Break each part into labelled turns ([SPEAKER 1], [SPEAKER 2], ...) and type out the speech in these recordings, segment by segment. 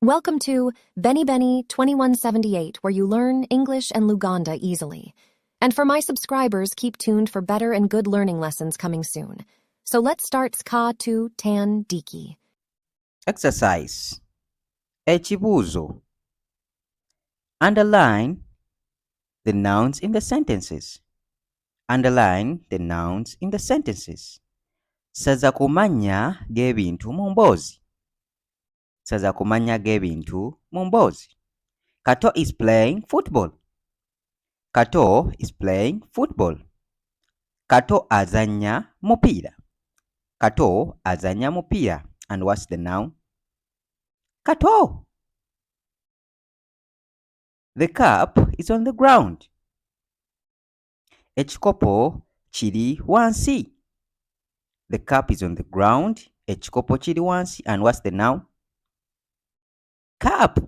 [SPEAKER 1] Welcome to Benny Benny 2178, where you learn English and Luganda easily. And for my subscribers, keep tuned for better and good learning lessons coming soon. So let's start Ska to Tan Diki.
[SPEAKER 2] Exercise. Ebibuuzo. Underline the nouns in the sentences. Underline the nouns in the sentences. Saza kumanya g'ebintu mu mboozi. Saza kumanya g'ebintu mu mboozi. Kato is playing football. Kato is playing football. Kato azanya mupiira. Kato azanya mupiira. And what's the noun? Kato. The cup is on the ground. Ekikopo kiri wansi. The cup is on the ground. Ekikopo kiri wansi. And what's the noun? Cup.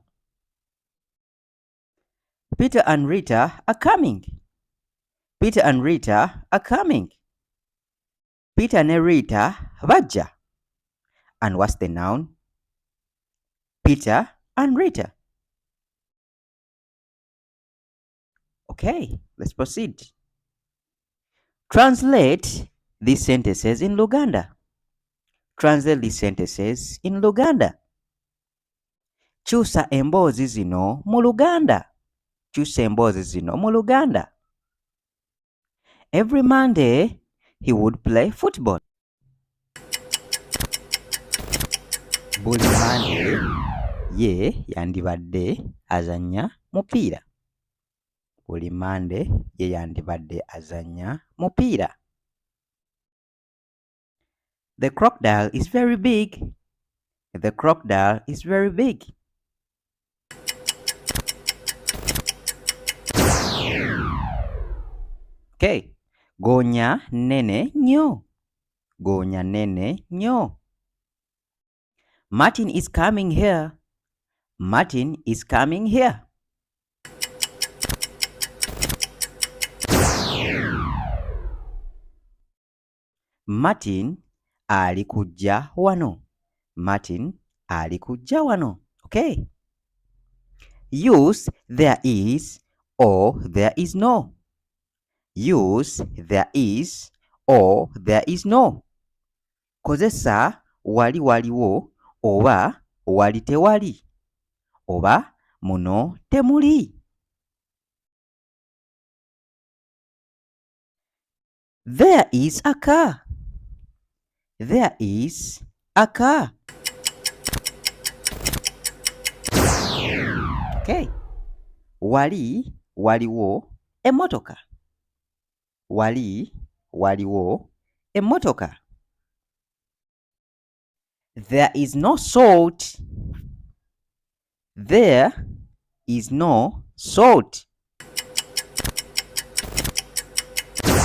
[SPEAKER 2] Peter and Rita are coming. Peter and Rita are coming. Peter and Rita bajja. And what's the noun? Peter and Rita. Okay, let's proceed. Translate these sentences in Luganda. Translate these sentences in Luganda. Kyusa emboozi zino mu Luganda. Kyusa emboozi zino mu Luganda. Every Monday, he would play football. Buli Monday, ye yandibadde azanya mupiira. Buli Monday, ye yandibadde azanya mupiira. The crocodile is very big. The crocodile is very big. Okay. Gonya nene nnyo. Gonya nene nnyo. Martin is coming here. Martin is coming here. Martin ali kujja wano. Martin ali kujja wano. Okay. Use there is or there is no. Use there is or there is no. Kozesa wali waliwo oba wali tewali. Oba muno temuli. There is a car. There is a car. Okay. Wali waliwo emmotoka. Wali waliwo emmotoka. There is no salt. There is no salt.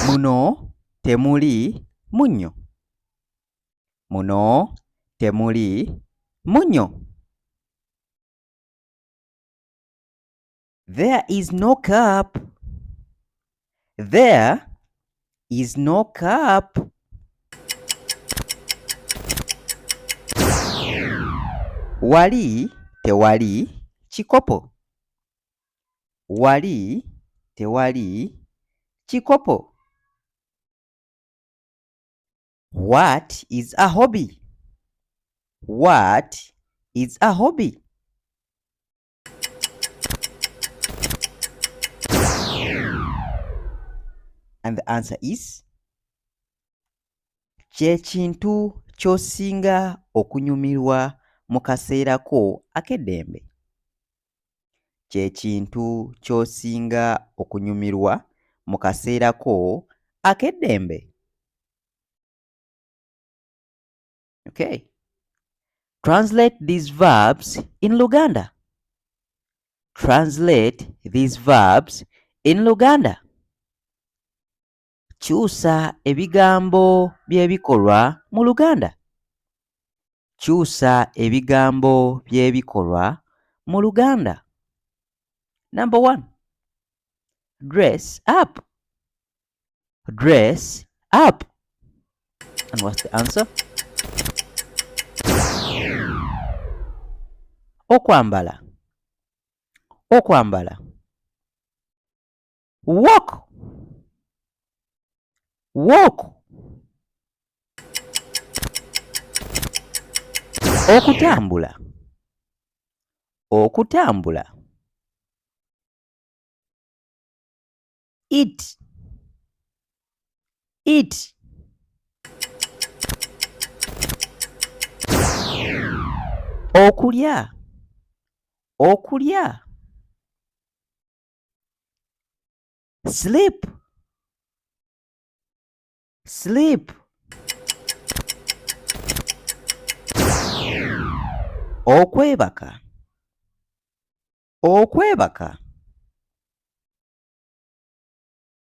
[SPEAKER 2] Muno temuli munnyo. Muno temuli munnyo. There is no cup. There is no cup. Wali tewali kikopo. Wali tewali kikopo. What is a hobby? What is a hobby? And the answer is kye kintu ky'osinga okunyumirwa mu kaseera ko ak'eddembe. Kye kintu ky'osinga okunyumirwa mu kaseera ko ak'eddembe. Okay. Translate these verbs in Luganda. Translate these verbs in Luganda. Kyusa ebigambo by'ebikolwa mu Luganda. Kyusa ebigambo by'ebikolwa mu Luganda. Number 1. Dress up. Dress up. And what's the answer? Okwambala. Okwambala. Walk. Walk. Okutambula. Okutambula. Eat. Eat. Okulya. Okulya. Sleep. Sleep. Okwebaka. Okwebaka.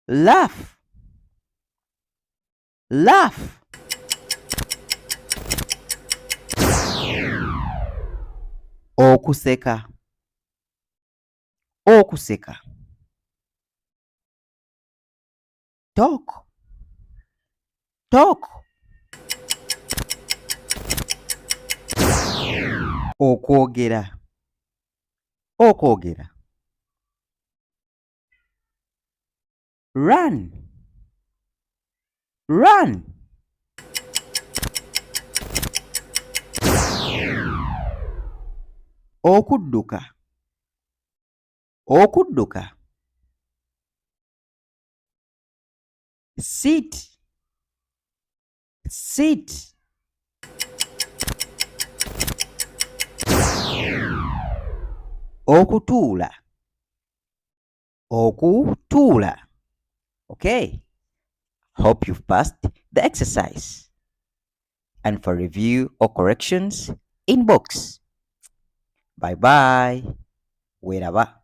[SPEAKER 2] Laugh. Laugh. Okuseka. Okuseka. Talk. Talk. Okwogera. Okwogera. Run. Run. Okudduka. Okudduka. Sit. Sit. Okutuula. Okutuula. Okay. Hope you've passed the exercise. And for review or corrections, inbox. Bye bye. Weraba.